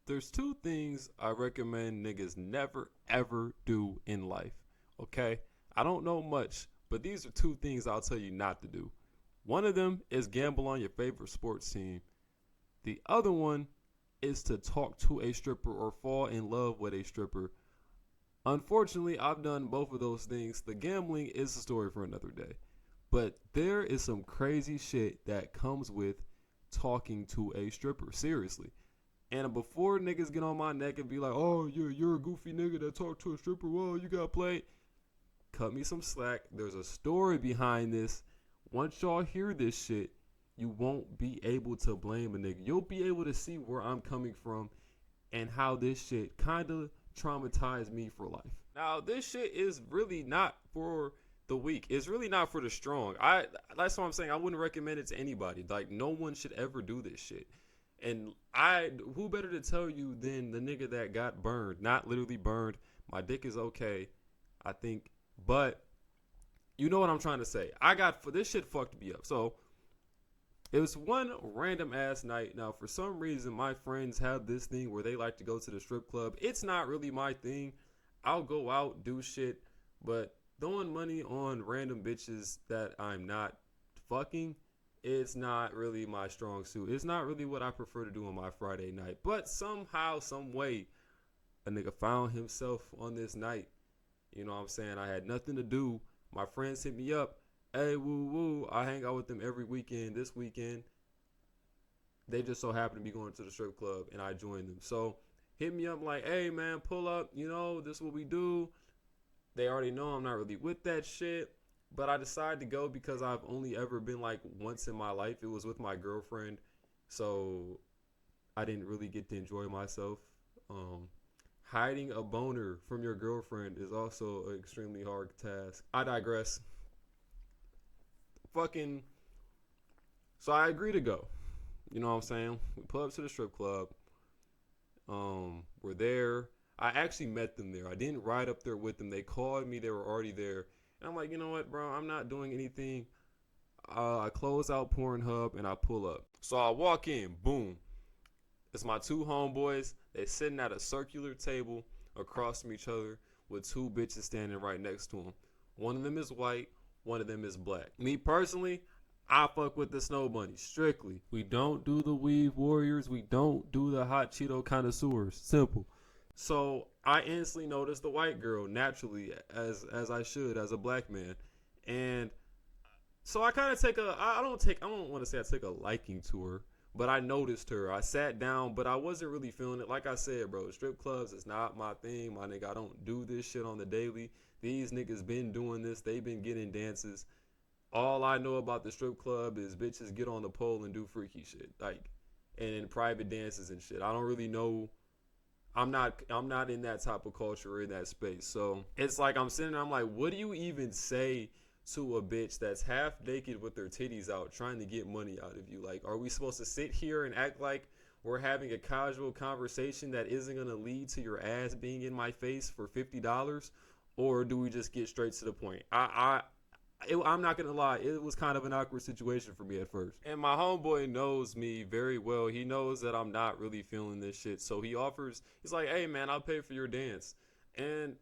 There's two things I recommend niggas never ever do in life. Okay? I don't know much, but these are two things I'll tell you not to do. One of them is gamble on your favorite sports team. The other one is to talk to a stripper or fall in love with a stripper. Unfortunately, I've done both of those things. The gambling is a story for another day. But there is some crazy shit that comes with talking to a stripper. Seriously. And before niggas get on my neck and be like, oh, you're a goofy nigga that talked to a stripper. Whoa, you got played. Cut me some slack. There's a story behind this. Once y'all hear this shit, you won't be able to blame a nigga. You'll be able to see where I'm coming from and how this shit kind of traumatized me for life. Now, this shit is really not for the weak. It's really not for the strong. That's what I'm saying. I wouldn't recommend it to anybody. Like, no one should ever do this shit. And who better to tell you than the nigga that got burned? Not literally burned. My dick is okay, I think. But you know what I'm trying to say. For this shit fucked me up. So it was one random ass night. Now, for some reason, my friends have this thing where they like to go to the strip club. It's not really my thing. I'll go out, do shit, but throwing money on random bitches that I'm not fucking, it's not really my strong suit. It's not really what I prefer to do on my Friday night. But somehow, some way, a nigga found himself on this night. You know what I'm saying? I had nothing to do. My friends hit me up. Hey, woo woo. I hang out with them every weekend. This weekend, they just so happen to be going to the strip club, and I joined them. So, hit me up like, hey, man, pull up. You know, this is what we do. They already know I'm not really with that shit. But I decided to go because I've only ever been like once in my life. It was with my girlfriend. So, I didn't really get to enjoy myself. Hiding a boner from your girlfriend is also an extremely hard task. I digress. Fucking. So I agree to go. You know what I'm saying? We pull up to the strip club. We're there. I actually met them there. I didn't ride up there with them. They called me. They were already there. And I'm like, you know what, bro? I'm not doing anything. I close out Pornhub and I pull up. So I walk in. Boom. It's my two homeboys. They sitting at a circular table across from each other with two bitches standing right next to them. One of them is white. One of them is black. Me personally, I fuck with the Snow Bunny strictly. We don't do the Weave Warriors. We don't do the Hot Cheeto connoisseurs. Simple. So I instantly noticed the white girl naturally, as I should as a black man, and so I kind of I don't want to say I take a liking to her, but I noticed her. I sat down, but I wasn't really feeling it. Like I said, bro, strip clubs is not my thing, my nigga. I don't do this shit on the daily. These niggas been doing this. They been getting dances. All I know about the strip club is bitches get on the pole and do freaky shit, like, and private dances and shit. I don't really know. I'm not in that type of culture or in that space. So it's like I'm sitting there, I'm like, what do you even say to a bitch that's half naked with their titties out trying to get money out of you? Like, are we supposed to sit here and act like we're having a casual conversation that isn't going to lead to your ass being in my face for $50? Or do we just get straight to the point? I'm not gonna lie, it was kind of an awkward situation for me at first. And my homeboy knows me very well. He knows that I'm not really feeling this shit. So he's like, hey man, I'll pay for your dance. And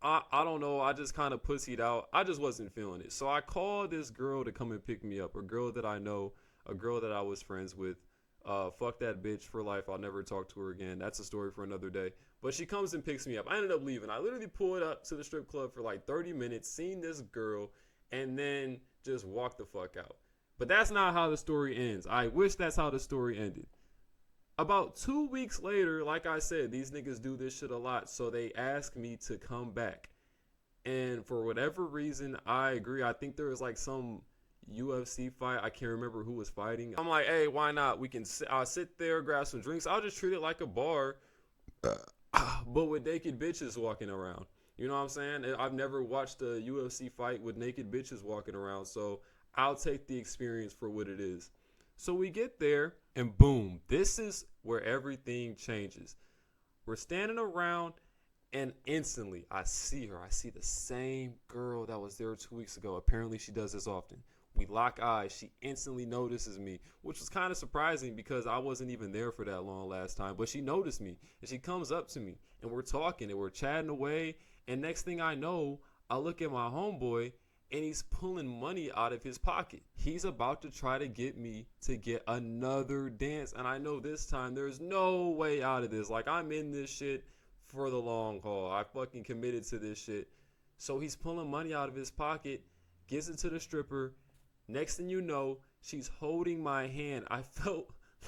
I don't know, I just kind of pussied out. I just wasn't feeling it. So I called this girl to come and pick me up, a girl that I know, a girl that I was friends with. Fuck that bitch for life. I'll never talk to her again. That's a story for another day. But she comes and picks me up. I ended up leaving. I literally pulled up to the strip club for like 30 minutes, seen this girl, and then just walked the fuck out. But that's not how the story ends. I wish that's how the story ended. About 2 weeks later, like I said, these niggas do this shit a lot. So they asked me to come back. And for whatever reason, I agree. I think there was like some UFC fight. I can't remember who was fighting. I'm like, hey, why not? I'll sit there, grab some drinks. I'll just treat it like a bar, but with naked bitches walking around. You know what I'm saying? I've never watched a UFC fight with naked bitches walking around, so I'll take the experience for what it is. So we get there, and boom, this is where everything changes. We're standing around, and instantly I see her. I see the same girl that was there 2 weeks ago. Apparently, she does this often. We lock eyes. She instantly notices me, which was kind of surprising because I wasn't even there for that long last time. But she noticed me and she comes up to me and we're talking and we're chatting away. And next thing I know, I look at my homeboy and he's pulling money out of his pocket. He's about to try to get me to get another dance. And I know this time there's no way out of this. Like, I'm in this shit for the long haul. I fucking committed to this shit. So he's pulling money out of his pocket, gives it to the stripper. Next thing you know, she's holding my hand. I felt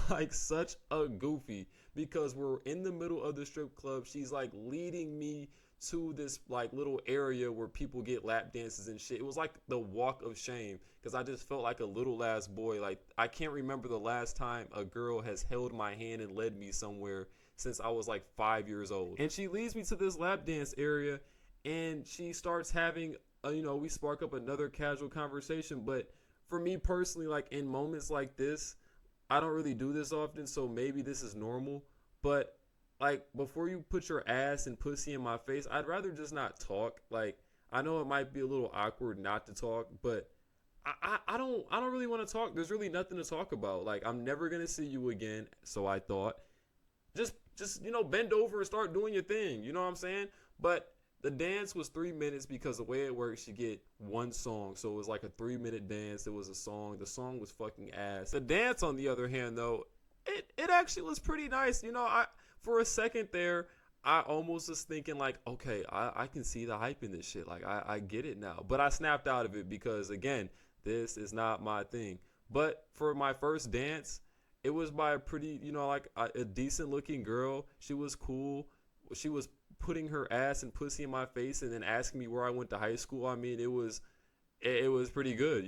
like such a goofy because we're in the middle of the strip club. She's like leading me to this like little area where people get lap dances and shit. It was like the walk of shame because I just felt like a little ass boy. Like, I can't remember the last time a girl has held my hand and led me somewhere since I was like 5 years old. And she leads me to this lap dance area and she starts having we spark up another casual conversation. But for me personally, like in moments like this, I don't really do this often, so maybe this is normal. But like, before you put your ass and pussy in my face, I'd rather just not talk. Like, I know it might be a little awkward not to talk, but I don't really want to talk. There's really nothing to talk about. Like, I'm never gonna see you again, so I thought. Just bend over and start doing your thing. You know what I'm saying? But the dance was 3 minutes because the way it works, you get one song. So it was like a 3-minute dance. It was a song. The song was fucking ass. The dance, on the other hand, though, it actually was pretty nice. For a second there, I almost was thinking like, okay, I can see the hype in this shit. Like, I get it now. But I snapped out of it because, again, this is not my thing. But for my first dance, it was by a pretty, like a decent looking girl. She was cool. She was putting her ass and pussy in my face and then asking me where I went to high school. I mean, it was pretty good,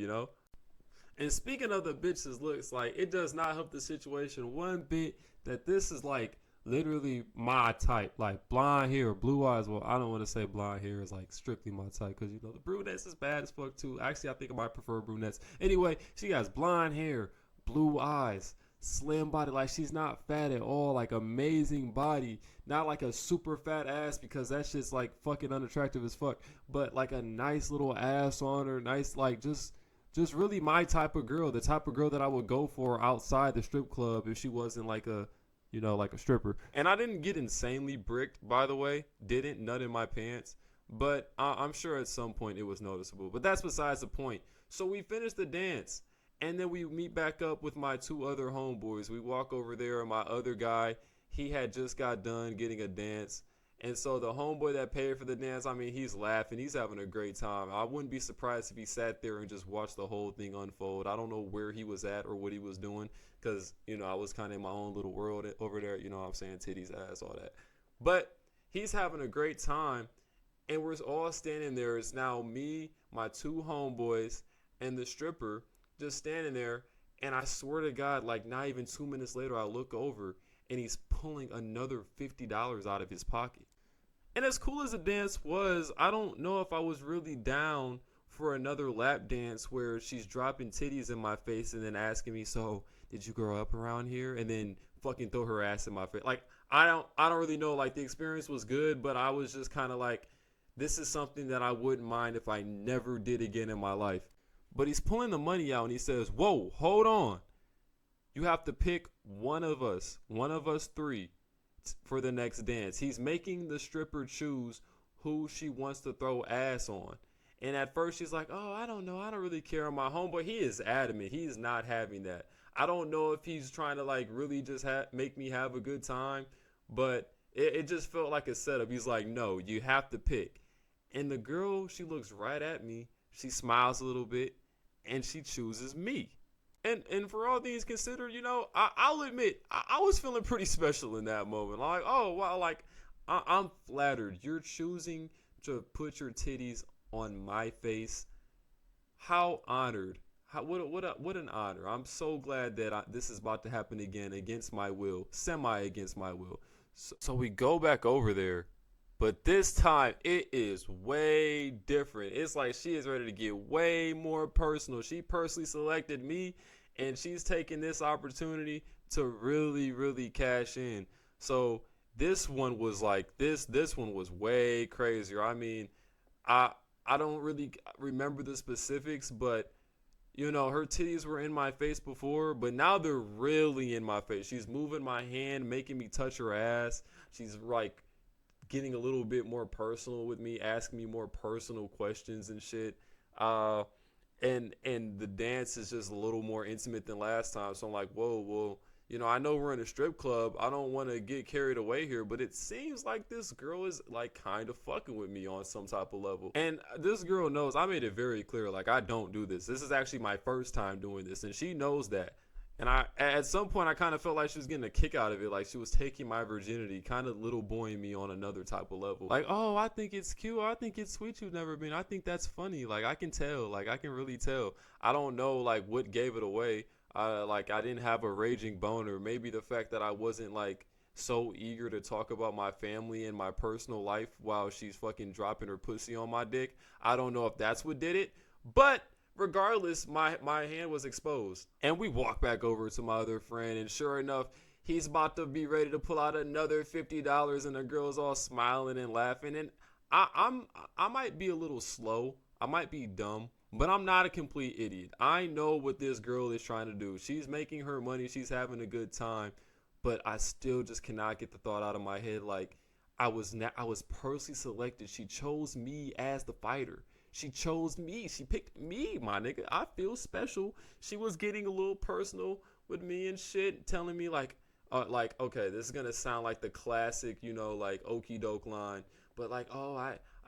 And speaking of the bitch's looks, like, it does not help the situation one bit that this is like literally my type. Like, blonde hair, blue eyes. Well, I don't want to say blonde hair is like strictly my type because the brunettes is bad as fuck too. Actually, I think I might prefer brunettes. Anyway, she has blonde hair, blue eyes, slim body. Like, she's not fat at all. Like, amazing body. Not like a super fat ass because that shit's like fucking unattractive as fuck. But like a nice little ass on her. Nice, like, just really my type of girl. The type of girl that I would go for outside the strip club if she wasn't like a like a stripper. And I didn't get insanely bricked, by the way. Didn't nut in my pants. But I'm sure at some point it was noticeable. But that's besides the point. So we finished the dance. And then we meet back up with my two other homeboys. We walk over there, and my other guy, he had just got done getting a dance. And so the homeboy that paid for the dance, I mean, he's laughing. He's having a great time. I wouldn't be surprised if he sat there and just watched the whole thing unfold. I don't know where he was at or what he was doing because, I was kind of in my own little world over there. You know what I'm saying? Titties, ass, all that. But he's having a great time, and we're all standing there. It's now me, my two homeboys, and the stripper just standing there. And I swear to God, like, not even 2 minutes later, I look over, and he's pulling another $50 out of his pocket. And as cool as the dance was, I don't know if I was really down for another lap dance where she's dropping titties in my face and then asking me, so did you grow up around here? And then fucking throw her ass in my face. Like, I don't really know. Like, the experience was good, but I was just kind of like, this is something that I wouldn't mind if I never did again in my life. But he's pulling the money out and he says, whoa, hold on. You have to pick one of us three for the next dance. He's making the stripper choose who she wants to throw ass on. And at first she's like, oh, I don't know. I don't really care. My homeboy, he is adamant. He's not having that. I don't know if he's trying to like really just make me have a good time. But it just felt like a setup. He's like, no, you have to pick. And the girl, she looks right at me. She smiles a little bit. And she chooses me. And for all things considered, I'll admit, I was feeling pretty special in that moment. Like, oh, wow, like, I'm flattered. You're choosing to put your titties on my face. How honored. What an honor. I'm so glad that this is about to happen again against my will, semi against my will. So we go back over there. But this time, it is way different. It's like she is ready to get way more personal. She personally selected me, and she's taking this opportunity to really, really cash in. So this one was like, this one was way crazier. I mean, I don't really remember the specifics, but, you know, her titties were in my face before, but now they're really in my face. She's moving my hand, making me touch her ass. She's like getting a little bit more personal with me, asking me more personal questions and shit. Uh, and the dance is just a little more intimate than last time. So I'm like, whoa, well, you know, I know we're in a strip club. I don't want to get carried away here, but it seems like this girl is like kind of fucking with me on some type of level. And this girl knows I made it very clear, like, I don't do this. This is actually my first time doing this, and she knows that. And I, at some point, I kind of felt like she was getting a kick out of it. Like she was taking my virginity, kind of little boying me on another type of level. Like, oh, I think it's cute. I think it's sweet you've never been. I think that's funny. Like, I can tell. Like, I can really tell. I don't know, like, what gave it away. Like, I didn't have a raging boner. Maybe the fact that I wasn't, like, so eager to talk about my family and my personal life while she's fucking dropping her pussy on my dick. I don't know if that's what did it. But regardless, my hand was exposed. And we walked back over to my other friend, and sure enough, he's about to be ready to pull out another $50, and the girl's all smiling and laughing. And I might be a little slow. I might be dumb, but I'm not a complete idiot. I know what this girl is trying to do. She's making her money. She's having a good time, but I still just cannot get the thought out of my head. Like, I was personally selected. She chose me as the fighter. She chose me. She picked me, my nigga. I feel special. She was getting a little personal with me and shit, telling me like, okay, this is gonna sound like the classic, you know, like okey doke line, but like, oh,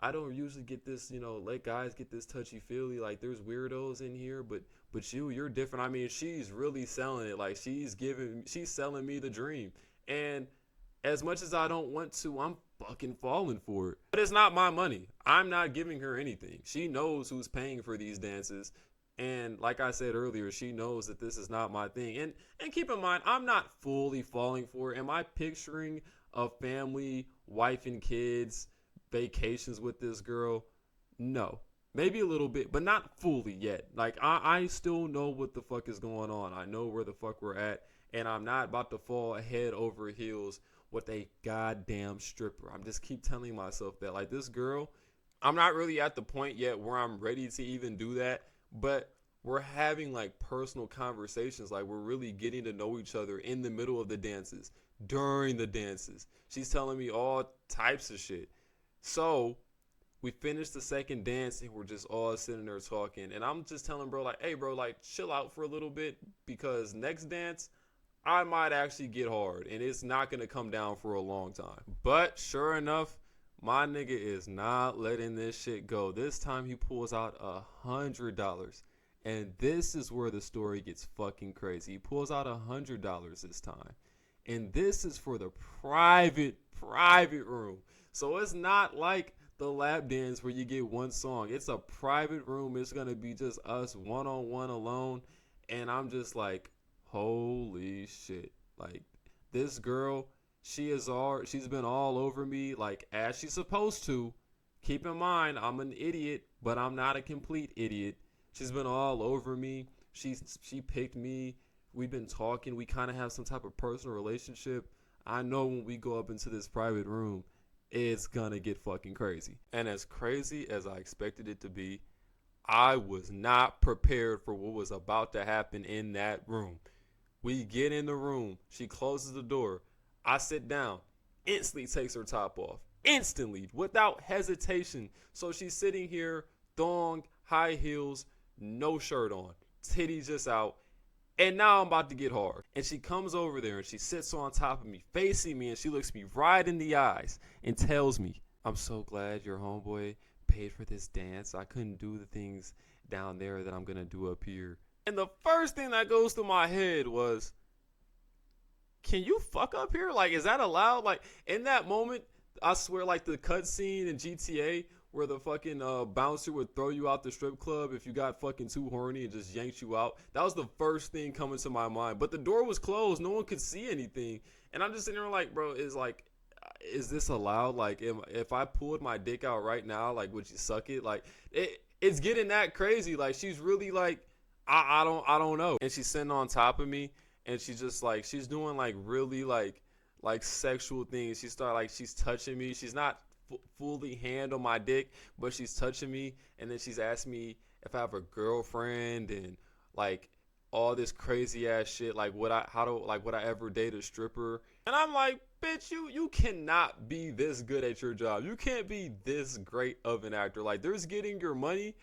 I don't usually get this, you know, let guys get this touchy feely. Like, there's weirdos in here, but you're different. I mean, she's really selling it. Like, she's selling me the dream. And as much as I don't want to, I'm fucking falling for it. But it's not my money. I'm not giving her anything. She knows who's paying for these dances. And like I said earlier, she knows that this is not my thing. And keep in mind, I'm not fully falling for it. Am I picturing a family, wife and kids, vacations with this girl? No. Maybe a little bit, but not fully yet. Like, I still know what the fuck is going on. I know where the fuck we're at. And I'm not about to fall head over heels with a goddamn stripper. I'm just keep telling myself that. Like, this girl, I'm not really at the point yet where I'm ready to even do that. But we're having like personal conversations. Like, we're really getting to know each other in the middle of the dances, during the dances. She's telling me all types of shit. So we finished the second dance and we're just all sitting there talking. And I'm just telling bro, like, hey bro, like, chill out for a little bit, because next dance I might actually get hard and it's not going to come down for a long time. But sure enough, my nigga is not letting this shit go. This time he pulls out $100. And this is where the story gets fucking crazy. He pulls out $100 this time. And this is for the private room. So it's not like the lap dance where you get one song. It's a private room. It's going to be just us one-on-one alone. And I'm just like, holy shit. Like, this girl, she's been all over me, like, as she's supposed to. Keep in mind, I'm an idiot, but I'm not a complete idiot. She's been all over me. She picked me. We've been talking. We kind of have some type of personal relationship. I know when we go up into this private room, it's gonna get fucking crazy. And as crazy as I expected it to be, I was not prepared for what was about to happen in that room. We get in the room. She closes the door. I sit down. Instantly takes her top off. Instantly, without hesitation. So she's sitting here, thong, high heels, no shirt on, titties just out. And now I'm about to get hard. And she comes over there and she sits on top of me, facing me, and she looks me right in the eyes and tells me, I'm so glad your homeboy paid for this dance. I couldn't do the things down there that I'm going to do up here. And the first thing that goes through my head was, can you fuck up here? Like, is that allowed? Like, in that moment, I swear, like the cutscene in GTA where the fucking bouncer would throw you out the strip club if you got fucking too horny and just yanked you out. That was the first thing coming to my mind. But the door was closed. No one could see anything. And I'm just sitting there like, bro, is this allowed? Like, if I pulled my dick out right now, like, would you suck it? Like, it's getting that crazy. Like, she's really like, I don't know. And she's sitting on top of me, and she's just like, she's doing like really like sexual things. She's touching me. She's not fully hand on my dick, but she's touching me. And then she's asking me if I have a girlfriend and like all this crazy ass shit. Like would I ever date a stripper? And I'm like, bitch, you cannot be this good at your job. You can't be this great of an actor. Like there's getting your money,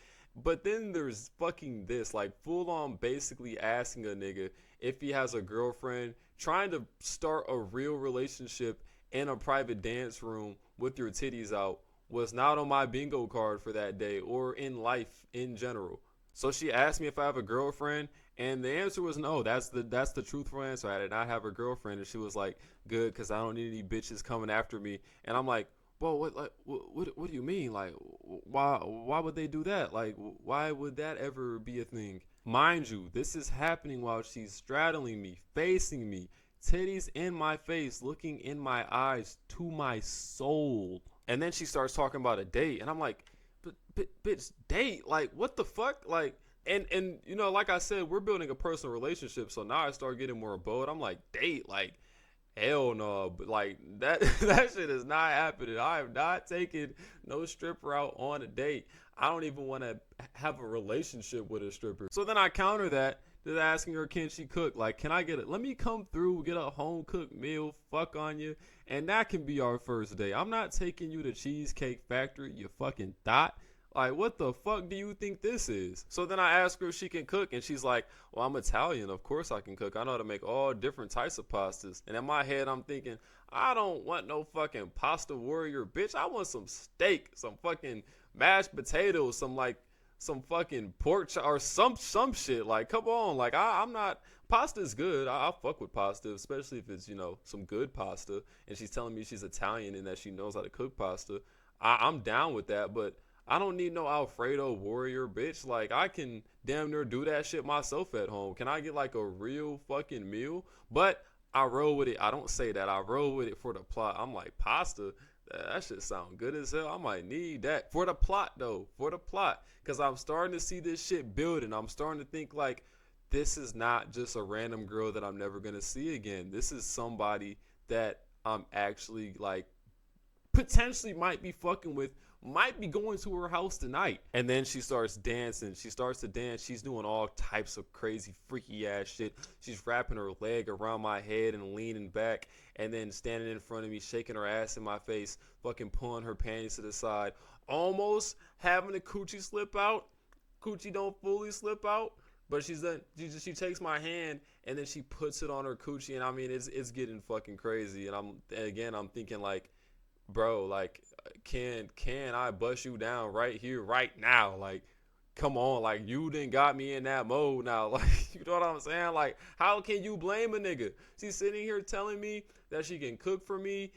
but then there's fucking this, like full on basically asking a nigga if he has a girlfriend, trying to start a real relationship in a private dance room with your titties out was not on my bingo card for that day or in life in general. So she asked me if I have a girlfriend, and the answer was no. That's the truthful answer. I did not have a girlfriend, and she was like, "Good, because I don't need any bitches coming after me." And I'm like, "Well, what do you mean? Like, why would they do that? Like, why would that ever be a thing?" Mind you, this is happening while she's straddling me, facing me, titties in my face, looking in my eyes to my soul. And then she starts talking about a date, and I'm like, but bitch, date? Like, what the fuck? Like, and you know, like I said, we're building a personal relationship, so now I start getting more bold. I'm like, date? Like, hell no. But like that that shit is not happening. I am not taking no stripper out on a date. I don't even want to have a relationship with a stripper. So then I counter that just asking her, can she cook? Like, can I get it? Let me come through, get a home cooked meal, fuck on you, and that can be our first day. I'm not taking you to Cheesecake Factory, you fucking thought. Like, what the fuck do you think this is? So then I ask her if she can cook, and she's like, well, I'm Italian. Of course I can cook. I know how to make all different types of pastas. And in my head, I'm thinking, I don't want no fucking pasta warrior, bitch. I want some steak, some fucking mashed potatoes, some fucking pork or some shit. Like, come on. Like, I'm not. Pasta's good. I fuck with pasta, especially if it's, you know, some good pasta. And she's telling me she's Italian and that she knows how to cook pasta. I'm down with that, but I don't need no Alfredo warrior, bitch. Like, I can damn near do that shit myself at home. Can I get like a real fucking meal? But I roll with it. I don't say that. I roll with it for the plot. I'm like, pasta? That shit sound good as hell. I might need that for the plot, though. For the plot. Because I'm starting to see this shit building. I'm starting to think like, this is not just a random girl that I'm never going to see again. This is somebody that I'm actually like potentially might be fucking with, might be going to her house tonight. And then she starts dancing. She starts to dance. She's doing all types of crazy, freaky ass shit. She's wrapping her leg around my head and leaning back, and then standing in front of me, shaking her ass in my face, fucking pulling her panties to the side, almost having the coochie slip out. Coochie don't fully slip out, but she takes my hand and then she puts it on her coochie, and I mean it's getting fucking crazy. And I'm thinking like, bro, like, can I bust you down right here, right now? Like, come on, like, you done got me in that mode now. Like, you know what I'm saying? Like, how can you blame a nigga? She's sitting here telling me that she can cook for me,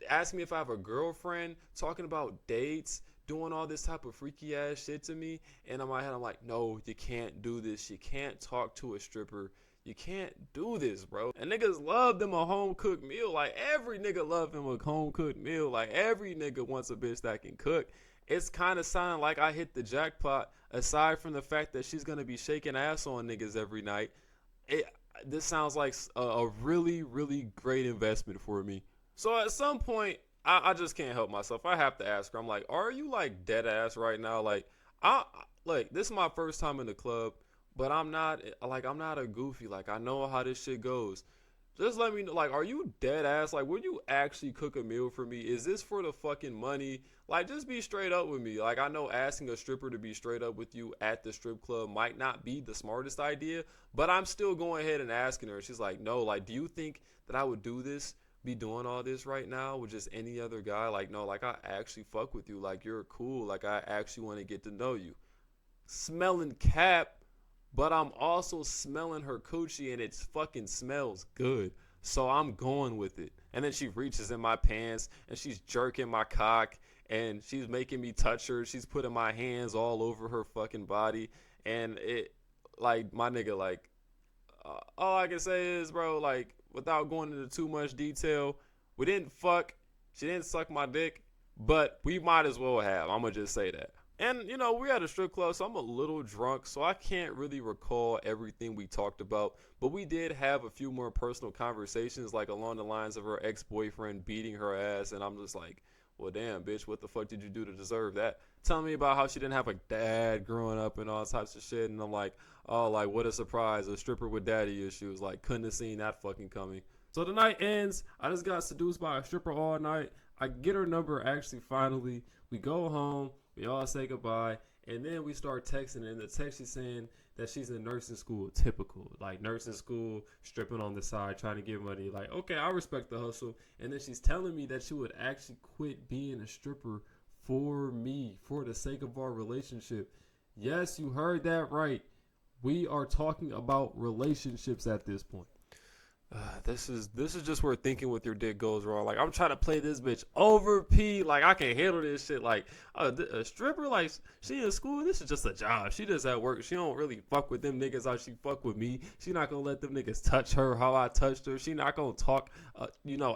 asking me if I have a girlfriend, talking about dates, doing all this type of freaky ass shit to me. And in my head, I'm like, no, you can't do this. You can't talk to a stripper. You can't do this, bro. And niggas love them a home cooked meal. Like, every nigga love him a home cooked meal. Like, every nigga wants a bitch that can cook. It's kind of sounding like I hit the jackpot, aside from the fact that she's going to be shaking ass on niggas every night. This sounds like a really, really great investment for me. So at some point, I just can't help myself. I have to ask her. I'm like, are you like dead ass right now? Like, this is my first time in the club, but I'm not a goofy. Like, I know how this shit goes. Just let me know, like, are you dead ass? Like, will you actually cook a meal for me? Is this for the fucking money? Like, just be straight up with me. Like, I know asking a stripper to be straight up with you at the strip club might not be the smartest idea, but I'm still going ahead and asking her. She's like, no, like, do you think that I would do this, be doing all this right now with just any other guy? Like, no, like, I actually fuck with you. Like, you're cool. Like, I actually want to get to know you. Smelling cap, but I'm also smelling her coochie and it fucking smells good. So I'm going with it. And then she reaches in my pants and she's jerking my cock and she's making me touch her. She's putting my hands all over her fucking body. And it, like, my nigga, like, all I can say is, bro, like, without going into too much detail, we didn't fuck. She didn't suck my dick, but we might as well have. I'm going to just say that. And, you know, we're at a strip club, so I'm a little drunk, so I can't really recall everything we talked about. But we did have a few more personal conversations, like along the lines of her ex-boyfriend beating her ass. And I'm just like, Well, damn, bitch, what the fuck did you do to deserve that? Tell me about how she didn't have a dad growing up and all types of shit. And I'm like, oh, like, what a surprise. A stripper with daddy issues. Like, couldn't have seen that fucking coming. So the night ends. I just got seduced by a stripper all night. I get her number actually finally. We go home. We all say goodbye. And then we start texting. And the text she's saying that she's in nursing school. Typical. Like, nursing school, stripping on the side, trying to get money. Like, okay, I respect the hustle. And then she's telling me that she would actually quit being a stripper for me, for the sake of our relationship. Yes, you heard that right. We are talking about relationships at this point. This is just where thinking with your dick goes wrong. Like, I'm trying to play this bitch over P. Like, I can't handle this shit. Like, a stripper, like, she in school, this is just a job. She just at work. She don't really fuck with them niggas how she fuck with me. She not gonna let them niggas touch her how I touched her. She not gonna talk,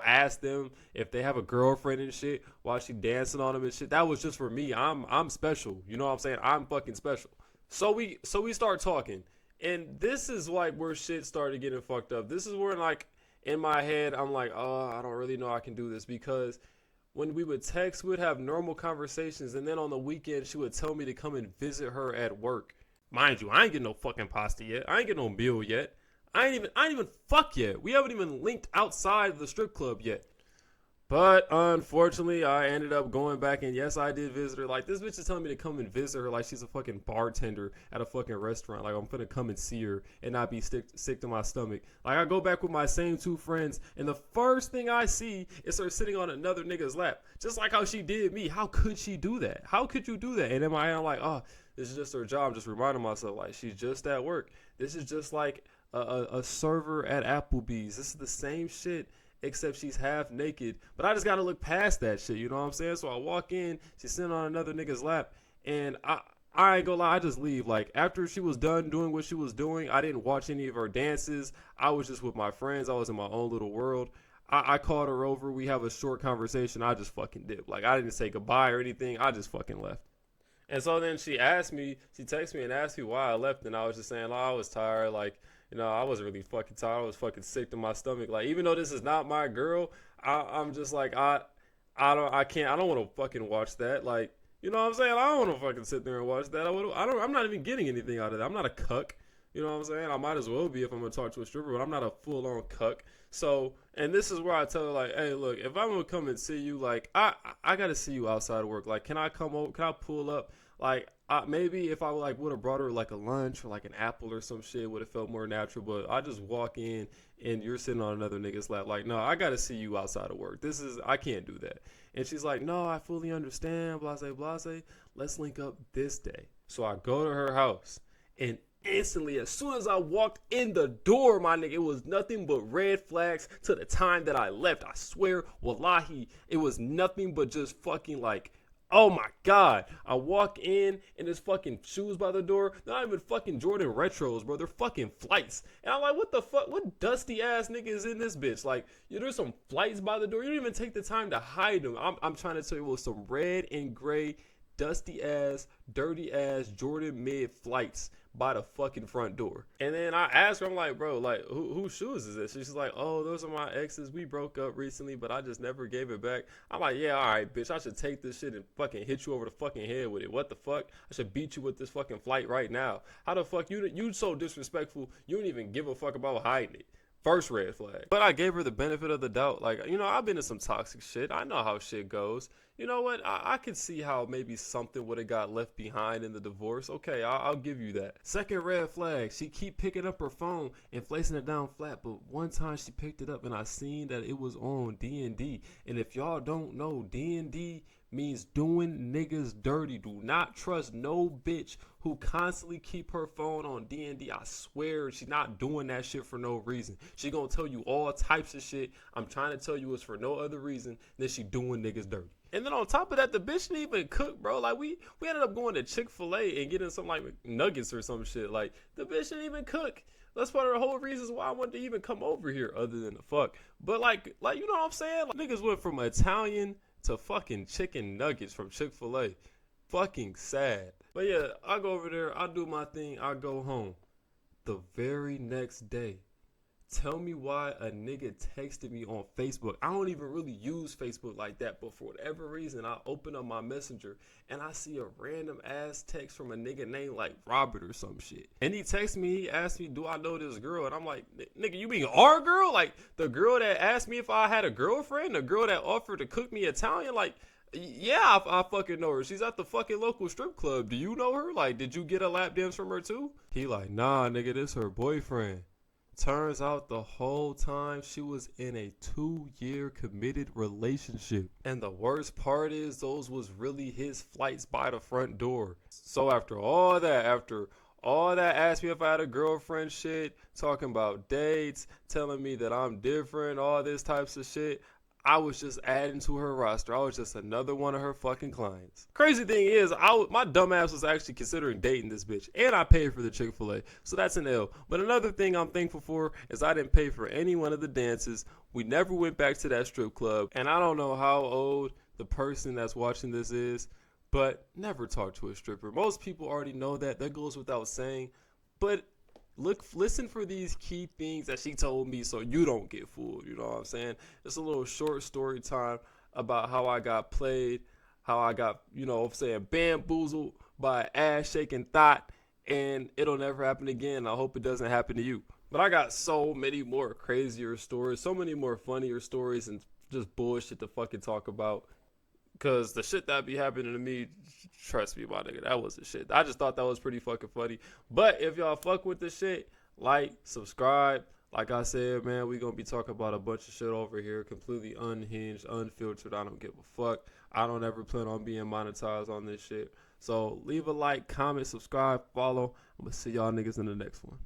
ask them if they have a girlfriend and shit while she dancing on them and shit. That was just for me. I'm special. You know what I'm saying? I'm fucking special. So we start talking. And this is like where shit started getting fucked up. This is where, like, in my head, I'm like, oh, I don't really know I can do this. Because when we would text, we'd have normal conversations. And then on the weekend, she would tell me to come and visit her at work. Mind you, I ain't getting no fucking pasta yet. I ain't getting no meal yet. I ain't even fuck yet. We haven't even linked outside of the strip club yet. But unfortunately, I ended up going back, and yes, I did visit her. Like, this bitch is telling me to come and visit her like she's a fucking bartender at a fucking restaurant. Like, I'm finna come and see her and not be sick to my stomach. Like, I go back with my same two friends, and the first thing I see is her sitting on another nigga's lap. Just like how she did me. How could she do that? How could you do that? And in my head, I'm like, oh, this is just her job. I'm just reminding myself, like, she's just at work. This is just like a server at Applebee's. This is the same shit, except she's half naked. But I just gotta look past that shit, you know what I'm saying? So I walk in, she's sitting on another nigga's lap, and I ain't gonna lie, I just leave. Like, after she was done doing what she was doing, I didn't watch any of her dances. I was just with my friends. I was in my own little world. I called her over. We have a short conversation. I just fucking dipped. Like, I didn't say goodbye or anything. I just fucking left. And so then she texted me and asked me why I left, and I was just saying, oh, I was tired, like, I wasn't really fucking tired. I was fucking sick to my stomach. Like, even though this is not my girl, I'm just like, I don't want to fucking watch that. Like, you know what I'm saying? I don't want to fucking sit there and watch that. I'm not even getting anything out of that. I'm not a cuck. You know what I'm saying? I might as well be if I'm going to talk to a stripper, but I'm not a full-on cuck. So, and this is where I tell her, like, hey, look, if I'm going to come and see you, like, I got to see you outside of work. Like, can I come over? Can I pull up? Like, maybe if I would have brought her like a lunch or like an apple or some shit, would have felt more natural. But I just walk in and you're sitting on another nigga's lap. Like, no, I gotta see you outside of work. I can't do that. And she's like, no, I fully understand. Blase, blase. Let's link up this day. So I go to her house, and instantly, as soon as I walked in the door, my nigga, it was nothing but red flags to the time that I left. I swear, wallahi, it was nothing but just fucking like, oh my God. I walk in and there's fucking shoes by the door. They're not even fucking Jordan Retros, bro. They're fucking flights. And I'm like, what the fuck? What dusty ass nigga is in this bitch? Like, there's some flights by the door. You don't even take the time to hide them. I'm trying to tell you, it was some red and gray, dusty ass, dirty ass Jordan mid flights by the fucking front door. And then I asked her, I'm like, bro, like, whose shoes is this? She's like, oh, those are my exes. We broke up recently, but I just never gave it back. I'm like, yeah, all right, bitch, I should take this shit and fucking hit you over the fucking head with it. What the fuck? I should beat you with this fucking flight right now. How the fuck you so disrespectful, you don't even give a fuck about hiding it. First red flag. But I gave her the benefit of the doubt. Like, I've been in some toxic shit. I know how shit goes. You know what? I could see how maybe something would have got left behind in the divorce. Okay, I'll give you that. Second red flag. She keep picking up her phone and placing it down flat. But one time she picked it up and I seen that it was on D&D. And if y'all don't know, D&D means doing niggas dirty. Do not trust no bitch who constantly keep her phone on D&D. I swear she's not doing that shit for no reason. She gonna tell you all types of shit. I'm trying to tell you it's for no other reason than she doing niggas dirty. And then on top of that, the bitch didn't even cook, bro. Like, we ended up going to Chick-fil-A and getting some like nuggets or some shit. Like, the bitch didn't even cook. That's one of the whole reasons why I wanted to even come over here, other than the fuck. But like you know what I'm saying? Like, niggas went from Italian to fucking chicken nuggets from Chick-fil-A. Fucking sad. But yeah, I go over there, I do my thing, I go home. The very next day, Tell me why a nigga texted me on Facebook. I don't even really use Facebook like that, but for whatever reason, I open up my messenger and I see a random ass text from a nigga named like Robert or some shit. And he texts me, he asked me, do I know this girl? And I'm like, nigga, you mean our girl? Like the girl that asked me if I had a girlfriend, the girl that offered to cook me Italian? Like, yeah, I fucking know her. She's at the fucking local strip club. Do you know her? Like, did you get a lap dance from her too? He like, nah, nigga, this her boyfriend. Turns out the whole time she was in a 2-year committed relationship. And the worst part is those was really his flights by the front door. So after all that, asked me if I had a girlfriend shit, talking about dates, telling me that I'm different, all this types of shit. I was just adding to her roster. I was just another one of her fucking clients. Crazy thing is, my dumb ass was actually considering dating this bitch, and I paid for the Chick-fil-A, so that's an L. But another thing I'm thankful for is I didn't pay for any one of the dances. We never went back to that strip club, and I don't know how old the person that's watching this is, but never talk to a stripper. Most people already know that. That goes without saying, but listen for these key things that she told me so you don't get fooled. You know what I'm saying? It's a little short story time about how I got played, how I got, saying bamboozled by an ass shaking thought, and it'll never happen again. I hope it doesn't happen to you. But I got so many more crazier stories, so many more funnier stories, and just bullshit to fucking talk about. Cause the shit that be happening to me, trust me, my nigga, that was the shit. I just thought that was pretty fucking funny. But if y'all fuck with the shit, like, subscribe. Like I said, man, we gonna be talking about a bunch of shit over here, completely unhinged, unfiltered. I don't give a fuck. I don't ever plan on being monetized on this shit. So leave a like, comment, subscribe, follow. I'm gonna see y'all niggas in the next one.